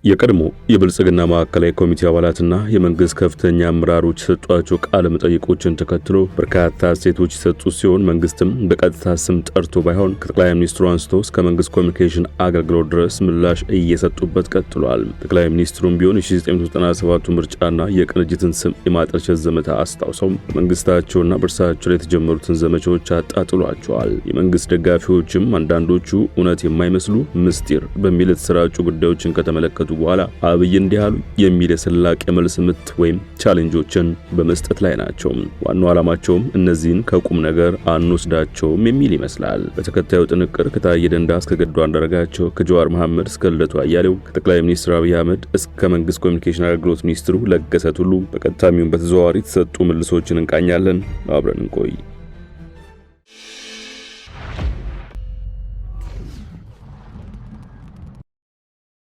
የቀድሞ የብልጽግና ማዕከላዊ ኮሚቴ አባላትና የመንግስት ከፍተኛ አመራሮች የሰጧቸው ቃለ መጠይቆችን ተከትሎ በርካታ አስተያየቶች የሰጡ ሲሆን መንግስትም በቀጥታ ስም ጠርቶ ባይሆን ከጠቅላይ ሚኒስትሩ አንስቶ እስከ መንግስት ኮሚኒኬሽን አገልግሎት ድረስ ምላሽ እየሰጡበት ቀጥሏል። ጠቅላይ ሚኒስትሩም ቢሆን የ1997 ምርጫና የቅንጅትን ስም የማጠልሸት ዘመቻ አስታውሰው በመንግስታቸውና በእርሳቸው ላይ የተጀመሩትን ዘመቻዎች አጣጥሏቸዋል። የመንግስት ደጋፊዎችም አንዳንዶቹ እውነት የማይመስሉ ምስጢር በሚል የተሰራጩ ጉዳዮችን ከተመለከቱ በኋላ አብይ እንዲህ አሉ የሚል የስላቅ የመልስ ምት ወይም ቻሌንጆችን በመስጠት ላይ ናቸው። ዋናው ዓላማቸውም እነዚህን ከቁም ነገር አንወስዳቸውም የሚል ይመስላል። በተከታዩ ጥንቅር ከታየ ደንደዓ እስከ ገዱ አንዳርጋቸው፣ ከጀዋር መሐመድ እስከ ልደቱ አያሌው፣ ከጠቅላይ ሚኒስትር አብይ አህመድ እስከ መንግስት ኮሚኒኬሽን አገልግሎት ሚኒስትሩ ለገሰ ቱሉ በቀጥታም ይሁን በተዘዋዋሪ የተሰጡ መልሶችን እንቃኛለን። አብረን እንቆይ።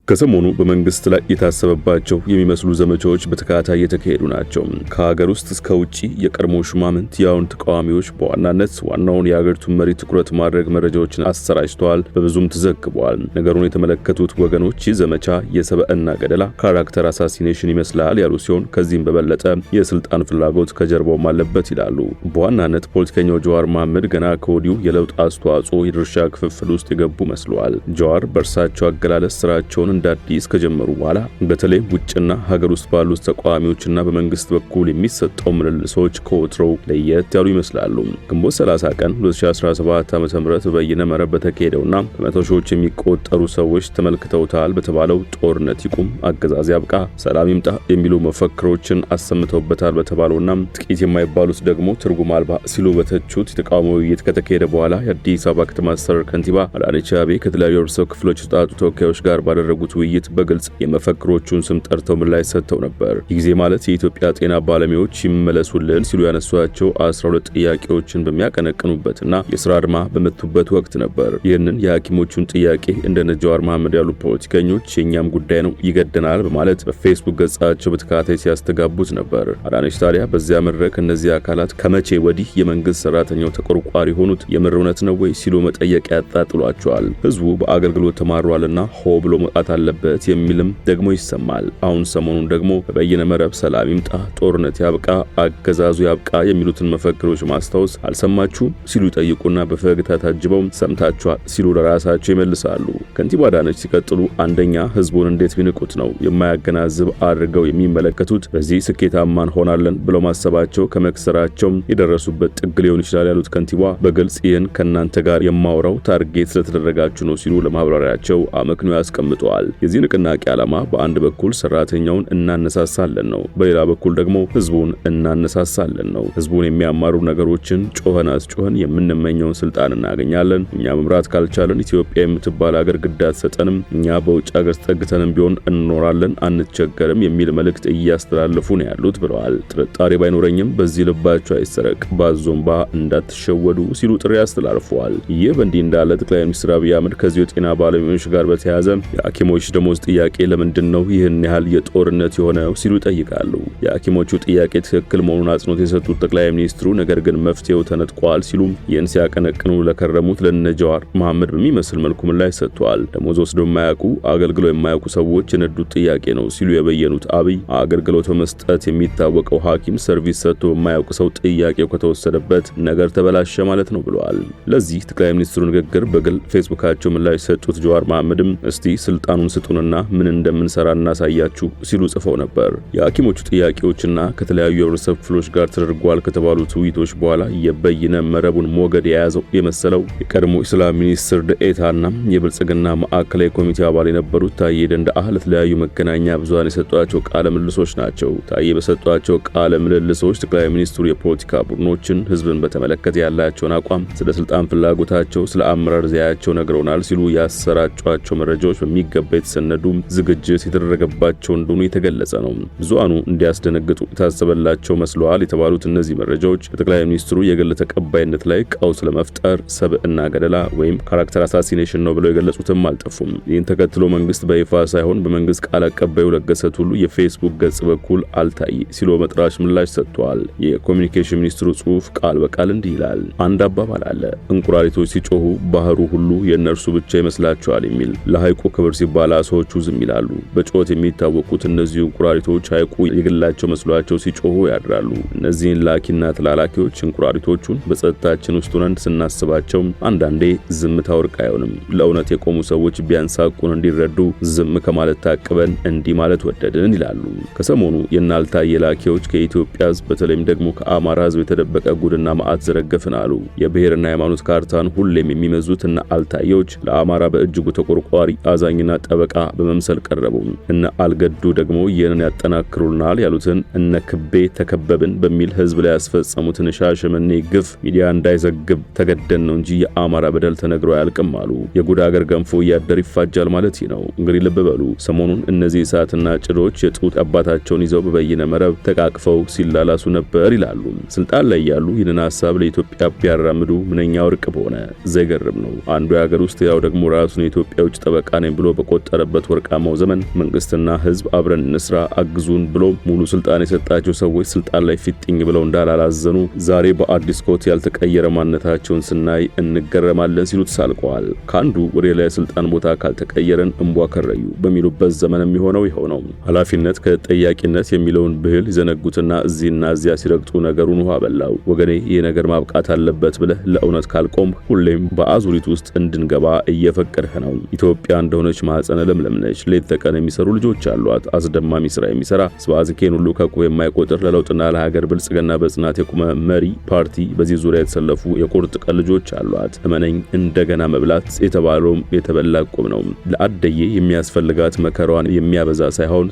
ከሰሞኑ በመንግስት ላይ የታሰበባቸው የሚመስሉ ዘመቻዎች በተከታታይ የተካሄዱ ናቸው። ከሀገር ውስጥ እስከ ውጪ የቀድሞ ሹማምንት ያውን ተቃዋሚዎች በዋናነት ዋናውን የሀገሪቱን መሪ ትኩረት ማድረግ መረጃዎችን አሰራጭተዋል፣ በብዙም ተዘግቧል። ነገሩን የተመለከቱት ወገኖች ዘመቻ የሰብዕና ገደላ ካራክተር አሳሲኔሽን ይመስላል ያሉ ሲሆን ከዚህም በበለጠ የስልጣን ፍላጎት ከጀርባውም አለበት ይላሉ። በዋናነት ፖለቲከኛው ጀዋር መሐመድ ገና ከወዲሁ የለውጥ አስተዋጽኦ የድርሻ ክፍፍል ውስጥ የገቡ መስለዋል። ጀዋር በእርሳቸው አገላለጽ ስራቸውን እንደ አዲስ ከጀመሩ በኋላ በተለይ ውጭና ሀገር ውስጥ ባሉት ተቃዋሚዎችና በመንግስት በኩል የሚሰጠው ምልልሶች ከወትሮው ለየት ያሉ ይመስላሉ። ግንቦት 30 ቀን 2017 ዓ.ም በበይነ መረብ በተካሄደውና በመቶ ሺዎች የሚቆጠሩ ሰዎች ተመልክተውታል በተባለው ጦርነት ይቁም፣ አገዛዝ ያብቃ፣ ሰላም ይምጣ የሚሉ መፈክሮችን አሰምተውበታል በተባለውና ጥቂት የማይባሉት ደግሞ ትርጉም አልባ ሲሉ በተቹት የተቃውሞ ውይይት ከተካሄደ በኋላ የአዲስ አበባ ከተማ አስተዳደር ከንቲባ አዳነች አቤቤ ከተለያዩ የህብረተሰብ ክፍሎች የተውጣጡ ተወካዮች ጋር ባደረጉት ውይይት በግልጽ የመፈክሮቹን ስም ጠርተው ምላሽ ሰጥተው ነበር። ይህ ጊዜ ማለት የኢትዮጵያ ጤና ባለሙያዎች ይመለሱልን ሲሉ ያነሷቸው 12 ጥያቄዎችን በሚያቀነቅኑበትና የስራ አድማ በመቱበት ወቅት ነበር። ይህንን የሐኪሞቹን ጥያቄ እንደ ጀዋር መሐመድ ያሉ ፖለቲከኞች የኛም ጉዳይ ነው ይገደናል በማለት በፌስቡክ ገጻቸው በተከታታይ ሲያስተጋቡት ነበር። አዳነች ታዲያ በዚያ መድረክ እነዚህ አካላት ከመቼ ወዲህ የመንግስት ሰራተኛው ተቆርቋሪ ሆኑት የምር እውነት ነው ወይ ሲሉ መጠየቅ ያጣጥሏቸዋል። ህዝቡ በአገልግሎት ተማሯልና ሆ ብሎ መውጣት አለበት የሚልም ደግሞ ይሰማል። አሁን ሰሞኑን ደግሞ በበይነ መረብ ሰላም ይምጣ፣ ጦርነት ያብቃ፣ አገዛዙ ያብቃ የሚሉትን መፈክሮች ማስታወስ አልሰማችሁ ሲሉ ይጠይቁና በፈገግታ ታጅበው ሰምታችኋል ሲሉ ለራሳቸው ይመልሳሉ። ከንቲባ አዳነች ሲቀጥሉ አንደኛ ህዝቡን እንዴት ቢንቁት ነው የማያገናዝብ አድርገው የሚመለከቱት? በዚህ ስኬታማ እንሆናለን ብለው ማሰባቸው ከመክሰራቸው የደረሱበት ጥግ ሊሆን ይችላል ያሉት ከንቲባ በግልጽ ይህን ከናንተ ጋር የማውራው ታርጌት ስለተደረጋችሁ ነው ሲሉ ለማብራሪያቸው አመክንዮ ያስቀምጠዋል። የዚህ ንቅናቄ ዓላማ በአንድ በኩል ሰራተኛውን እናነሳሳለን ነው፣ በሌላ በኩል ደግሞ ህዝቡን እናነሳሳለን ነው። ህዝቡን የሚያማሩ ነገሮችን ጮኸን አስጮኸን የምንመኘውን ስልጣን እናገኛለን። እኛ መምራት ካልቻለን ኢትዮጵያ የምትባል ሀገር ግድ አትሰጠንም። እኛ በውጭ ሀገር ተጠግተንም ቢሆን እንኖራለን፣ አንቸገርም የሚል መልእክት እያስተላለፉ ነው ያሉት ብለዋል። ጥርጣሬ ባይኖረኝም በዚህ ልባቸው አይሰረቅ፣ ባዞምባ እንዳትሸወዱ ሲሉ ጥሪ አስተላልፈዋል። ይህ በእንዲህ እንዳለ ጠቅላይ ሚኒስትር አብይ አህመድ ከዚህ የጤና ባለሙያዎች ጋር በተያያዘ የሐኪሞች ደሞዝ ጥያቄ ለምንድን ነው ይህን ያህል የጦርነት የሆነው ሲሉ ይጠይቃሉ። የሐኪሞቹ ጥያቄ ትክክል መሆኑን አጽንኦት የሰጡት ጠቅላይ ሚኒስትሩ ነገር ግን መፍትሄው ተነጥቋል ሲሉ ይህን ሲያቀነቅኑ ለከረሙት ለነጀዋር መሐመድ በሚመስል መልኩ ምላሽ ሰጥተዋል። ደሞዝ ወስደው የማያውቁ አገልግለው የማያውቁ ሰዎች የነዱት ጥያቄ ነው ሲሉ የበየኑት አብይ አገልግሎት በመስጠት የሚታወቀው ሐኪም ሰርቪስ ሰጥቶ የማያውቅ ሰው ጥያቄው ከተወሰደበት ነገር ተበላሸ ማለት ነው ብለዋል። ለዚህ ጠቅላይ ሚኒስትሩ ንግግር በግል ፌስቡካቸው ምላሽ ሰጡት ጀዋር መሐመድም እስቲ ስልጣኑን ስጡንና ምን እንደምንሰራ እናሳያችሁ ሲሉ ጽፈው ነበር። የሐኪሞቹ ጥያቄዎችና ከተለያዩ የህብረተሰብ ክፍሎች ጋር ተደርጓል ከተባሉት ውይይቶች በኋላ የበይነ መረቡን ሞገድ የያዘው የመሰለው የቀድሞ ኢስላም ሚኒስትር ደኤታና የብልጽግና ማዕከላዊ ኮሚቴ አባል የነበሩት ታየ ደንደዓ ለተለያዩ መገናኛ ብዙሃን የሰጧቸው ቃለ ምልልሶች ናቸው። ታየ በሰጧቸው ቃለ ምልልሶች ጠቅላይ ሚኒስትሩ የፖለቲካ ቡድኖችን ህዝብን በተመለከተ ያላቸውን አቋም፣ ስለ ስልጣን ፍላጎታቸው፣ ስለ አመራር ዘያቸው ነግረውናል ሲሉ ያሰራጯቸው መረጃዎች በሚገባ የተሰነዱ ዝግጅት የተደረገባቸው እንደሆኑ የተገለጸ ነው። ብዙሃኑ እንዲያስደነግጡ የታሰበላቸው መስለዋል የተባሉት እነዚህ መረጃዎች በጠቅላይ ሚኒስትሩ የግል ተቀባይነት ላይ ቀውስ ለመፍጠር ሰብዕና ገደላ ወይም ካራክተር አሳሲኔሽን ነው ብለው የገለጹትም አልጠፉም። ይህን ተከትሎ መንግስት በይፋ ሳይሆን በመንግስት ቃል አቀባዩ ለገሰ ቱሉ የፌስቡክ ገጽ በኩል አልታይ ሲሉ በመጥራች ምላሽ ሰጥተዋል። የኮሚኒኬሽን ሚኒስትሩ ጽሑፍ ቃል በቃል እንዲህ ይላል። አንድ አባባል አለ፣ እንቁራሪቶች ሲጮሁ ባህሩ ሁሉ የእነርሱ ብቻ ይመስላቸዋል የሚል። ለሐይቁ ክብር ሲባል ባላሶቹ ዝም ይላሉ። በጩኸት የሚታወቁት እነዚህ እንቁራሪቶች ሐይቁ የግላቸው መስሏቸው ሲጮሁ ያድራሉ። እነዚህን ላኪና ተላላኪዎች እንቁራሪቶቹን በጸጥታችን ውስጥ ሆነን ስናስባቸው አንዳንዴ ዝምታ ወርቅ አይሆንም። ለእውነት የቆሙ ሰዎች ቢያንሳቁን እንዲረዱ ዝም ከማለት ታቅበን እንዲህ ማለት ወደድን ይላሉ። ከሰሞኑ የናልታየ ላኪዎች ከኢትዮጵያ ሕዝብ በተለይም ደግሞ ከአማራ ሕዝብ የተደበቀ ጉድና መዓት ዘረገፍን አሉ። የብሔርና ሃይማኖት ካርታን ሁሌም የሚመዙት እነ አልታየዎች ለአማራ በእጅጉ ተቆርቋሪ አዛኝና ጠበቃ በመምሰል ቀረቡ። እነ አልገዱ ደግሞ ይህንን ያጠናክሩልናል ያሉትን እነ ክቤ ተከበብን በሚል ሕዝብ ላይ ያስፈጸሙትን ሻሸመኔ ግፍ ሚዲያ እንዳይዘግብ ተገደን ነው እንጂ የአማራ በደል ተነግሮ አያልቅም አሉ። የጉድ አገር ገንፎ እያደር ይፋጃል ማለት ነው። እንግዲህ ልብ በሉ። ሰሞኑን እነዚህ እሳትና ጭዶች የጡት አባታቸውን ይዘው በበይነ መረብ ተቃቅፈው ሲላላሱ ነበር ይላሉ። ስልጣን ላይ ያሉ ይህንን ሐሳብ ለኢትዮጵያ ቢያራምዱ ምንኛ ወርቅ በሆነ። ዘይገርም ነው። አንዱ የሀገር ውስጥ ያው ደግሞ ራሱን የኢትዮጵያ ውጭ ጠበቃ ነኝ ብሎ በቆጠረበት ወርቃማው ዘመን መንግስትና ህዝብ አብረን እንስራ አግዙን ብሎ ሙሉ ስልጣን የሰጣቸው ሰዎች ስልጣን ላይ ፊጥኝ ብለው እንዳላላዘኑ ዛሬ በአዲስ ኮት ያልተቀየረ ማንነታቸውን ስናይ እንገረማለን ሲሉ ተሳልቀዋል። ካንዱ ወደ ሌላ ስልጣን ቦታ ካልተቀየረን እንቧ ከረዩ በሚሉበት ዘመን የሚሆነው ይኸው ነው። ኃላፊነት ከተጠያቂነት የሚለውን ብሂል ይዘነጉትና እዚህና እዚያ ሲረግጡ ነገሩን ውሃ በላው። ወገኔ ይህ ነገር ማብቃት አለበት ብለህ ለእውነት ካልቆም ሁሌም በአዙሪት ውስጥ እንድንገባ እየፈቀድህ ነው። ኢትዮጵያ እንደሆነች ማህፀነ ለምለም ነች። ሌት ተቀን የሚሰሩ ልጆች አሏት። አስደማሚ ስራ የሚሰራ ስባዝኬን ሁሉ ከኩ የማይቆጥር ለለውጥና ለሀገር ብልጽግና በጽናት የቆመ መሪ ፓርቲ በዚህ ዙሪያ የተሰለፉ የቁርጥ ቀን ልጆች አሏት። እመነኝ እንደገና መብላት የተባለውም የተበላ ቁም ነው። ለአደዬ የሚያስፈልጋት መከራዋን የሚያበዛ ሳይሆን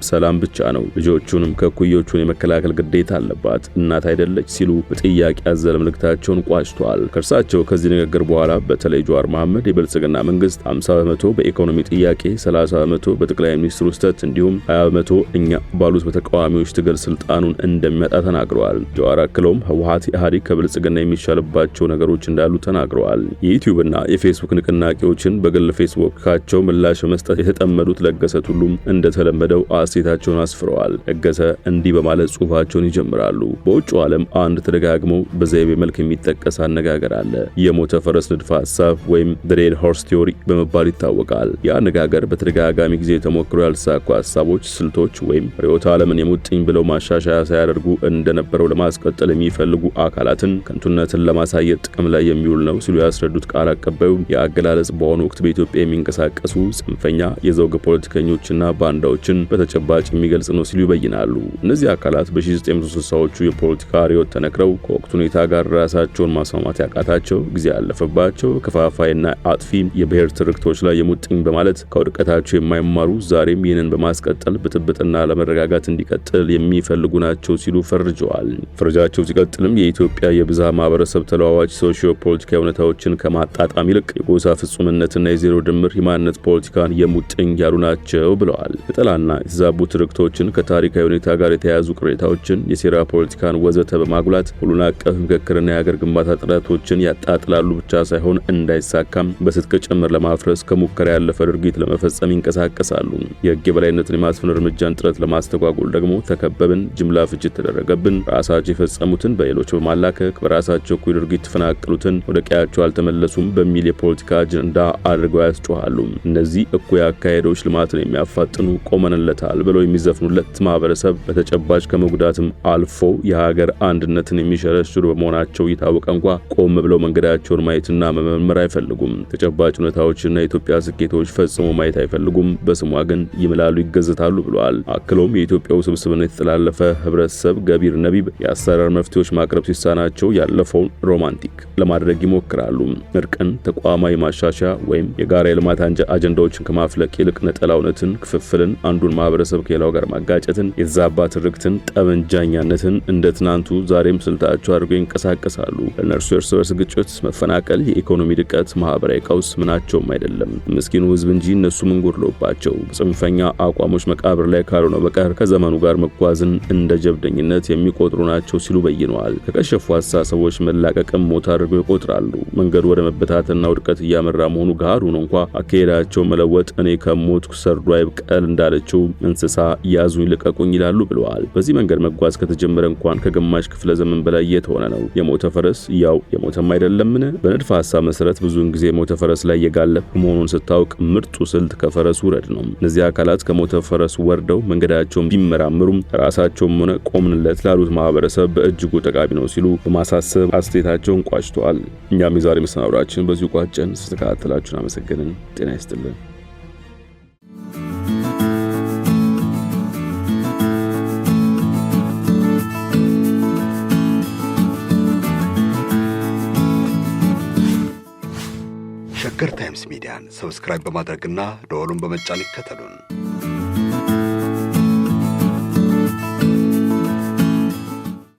ሰላም ብቻ ነው። ልጆቹንም ከኩዮቹን የመከላከል ግዴታ አለባት። እናት አይደለች ሲሉ በጥያቄ ያዘለ መልእክታቸውን ቋጭቷል። ከእርሳቸው ከዚህ ንግግር በኋላ በተለይ ጀዋር መሐመድ የብልጽግና መንግስት 50 በመቶ በኢኮኖሚ ጥያቄ፣ 30 በመቶ በጠቅላይ ሚኒስትሩ ስህተት እንዲሁም 20 በመቶ እኛ ባሉት በተቃዋሚዎች ትግል ስልጣኑን እንደሚመጣ ተናግረዋል። ጀዋር አክለውም ህወሓት ኢህአዴግ ከብልጽግና የሚሻልባቸው ነገሮች እንዳሉ ተናግረዋል። የዩቲዩብና የፌስቡክ ንቅናቄዎችን በግል ፌስቡካቸው ምላሽ በመስጠት የተጠመዱት ለገሰ ቱሉም እንደተለመደው አስተያየታቸውን አስፍረዋል። ለገሰ እንዲህ በማለት ጽሑፋቸውን ይጀምራሉ። በውጭው ዓለም አንድ ተደጋግሞ በዘይቤ መልክ የሚጠቀስ አነጋገር አለ። የሞተ ፈረስ ንድፈ ሐሳብ ወይም the dead horse theory በመባል ይታወቃል። ያ አነጋገር በተደጋጋሚ ጊዜ ተሞክሮ ያልተሳኩ ሐሳቦች፣ ስልቶች ወይም ርዕዮተ ዓለምን የሙጥኝ ብለው ማሻሻያ ሳያደርጉ እንደነበረው ለማስቀጠል የሚፈልጉ አካላትን ከንቱነትን ለማሳየት ጥቅም ላይ የሚውል ነው ሲሉ ያስረዱት ቃል አቀባዩ የአገላለጽ በአሁኑ ወቅት በኢትዮጵያ የሚንቀሳቀሱ ጽንፈኛ የዘውግ ፖለቲከኞችና ባንዳዎችን በተጨባጭ የሚገልጽ ነው ሲሉ ይበይናሉ። እነዚህ አካላት በ1960ዎቹ የፖለቲካ ርዕዮት ተነክረው ከወቅቱ ሁኔታ ጋር ራሳቸውን ማስማማት ያቃታቸው ጊዜ ያለፈባቸው ከፋፋይና አጥፊ የብሔር ትርክቶች ላይ የሙጥኝ በማለት ከውድቀታቸው የማይማሩ ዛሬም ይህንን በማስቀጠል ብጥብጥና ለመረጋጋት እንዲቀጥል የሚፈልጉ ናቸው ሲሉ ፈርጀዋል። ፍርጃቸው ሲቀጥልም የኢትዮጵያ የብዝሃ ማህበረሰብ ተለዋዋጭ ሶሺዮ ፖለቲካዊ ሁኔታዎችን ከማጣጣም ይልቅ የጎሳ ፍጹምነትና የዜሮ ድምር የማንነት ፖለቲካን የሙጥኝ ያሉ ናቸው ብለዋል። የጠላና የተዛቡ ትርክቶችን ከታሪካዊ ሁኔታ ጋር የተያያዙ ቅሬታዎችን፣ የሴራ ፖለቲካን ወዘተ በማጉላት ሁሉን አቀፍ ምክክርና የሀገር ግንባታ ጥረቶችን ያጣጥላሉ ብቻ ሳይሆን እንዳይሳካም በስጥቅ ጭምር ለማፍረስ ከሙከራ ያለፈ ድርጊት ለመፈጸም ይንቀሳቀሳሉ። የህግ የበላይነትን የማስፈን እርምጃን ጥረት ለማስተጓጎል ደግሞ ተከበብን፣ ጅምላ ፍጅት ተደረገብን፣ ራሳቸው የፈጸሙትን በሌሎች በማላከክ በራሳቸው እኩይ ድርጊት ተፈናቀሉትን ወደ ቀያቸው አልተመለሱም በሚል የፖለቲካ አጀንዳ አድርገው ያስጮሃሉ። እነዚህ እኩይ አካሄዶች ልማትን የሚያፋጥኑ ቆመንለታል ብለው የሚዘፍኑለት ማህበረሰብ በተጨባጭ ከመጉዳትም አልፎ የሀገር አንድነትን የሚሸረሽሩ በመሆናቸው እየታወቀ እንኳ ቆም ብለው መንገዳቸውን ማየትና መመርመር አይፈልጉም። ተጨባጭ ሁኔታዎችና የኢትዮጵያ ስኬቶች ፈጽሞ ማየት አይፈልጉም። በስሟ ግን ይምላሉ፣ ይገዘታሉ ብለዋል። አክለውም የኢትዮጵያ ውስብስብነት የተጠላለፈ ህብረተሰብ ገቢር ነቢብ የአሰራር መፍትሄዎች ማቅረብ ሲሳናቸው ያለፈውን ሮማንቲክ ለማድረግ ይሞክራሉ። እርቅን፣ ተቋማዊ ማሻሻያ ወይም የጋራ የልማት አጀንዳዎችን ከማፍለቅ ይልቅ ነጠላ እውነትን፣ ክፍፍልን፣ አንዱን ማህበረሰብ ከሌላው ጋር ማጋጨትን፣ የተዛባ ትርክትን፣ ጠመንጃኛነትን እንደ ትናንቱ ዛሬም ስልታቸው አድርገው ይንቀሳቀሳሉ። ለእነርሱ የእርስ በርስ ግጭት፣ መፈናቀል፣ የኢኮኖሚ ድቀት፣ ማህበራዊ ቀውስ ምናቸውም አይደለም። ምስኪኑ ህዝብ እንጂ እነሱ ምን ጎድሎባቸው በጽንፈኛ አቋሞች መቃብር ላይ ካልሆነ በቀር ከዘመኑ ጋር መጓዝን እንደ ጀብደኝነት የሚቆጥሩ ናቸው ሲሉ በይነዋል። ከከሸፉ አስተሳሰቦች መላቀቅም ሞት አድርገው ይቆጥራሉ። መንገዱ ወደ መበታተንና ውድቀት እያመራ መሆኑ ጋር ሆኖ እንኳ አካሄዳቸው መለወጥ እኔ ከሞትኩ ሰርዶ አይብቀል እንዳለችው እንስሳ ያዙኝ ልቀቁኝ ይላሉ ብለዋል። በዚህ መንገድ መጓዝ ከተጀመረ እንኳን ከግማሽ ክፍለ ዘመን በላይ እየተሆነ ነው። የሞተ ፈረስ ያው የሞተም አይደለምን? በንድፈ ሐሳብ መሰረት ብዙውን ጊዜ የሞተ ፈረስ ላይ የጋለብ መሆኑን ስታውቅ ምርጡ ስልት ከፈረሱ ውረድ ነው። እነዚህ አካላት ከሞተ ፈረስ ወርደው መንገዳቸውን ቢመራመሩም ራሳቸውም ሆነ ቆምንለት ላሉት ማህበረሰብ በእጅጉ ጠቃሚ ነው ሲሉ በማሳሰብ አስተያየታቸውን ቋጭተዋል። እኛም የዛሬ መሰናዷችን በዚሁ ቋጨን። ስለተከታተላችሁን አመሰግንን። ጤና ይስጥልን። ሸገር ታይምስ ሚዲያን ሰብስክራይብ በማድረግና ደወሉን በመጫን ይከተሉን።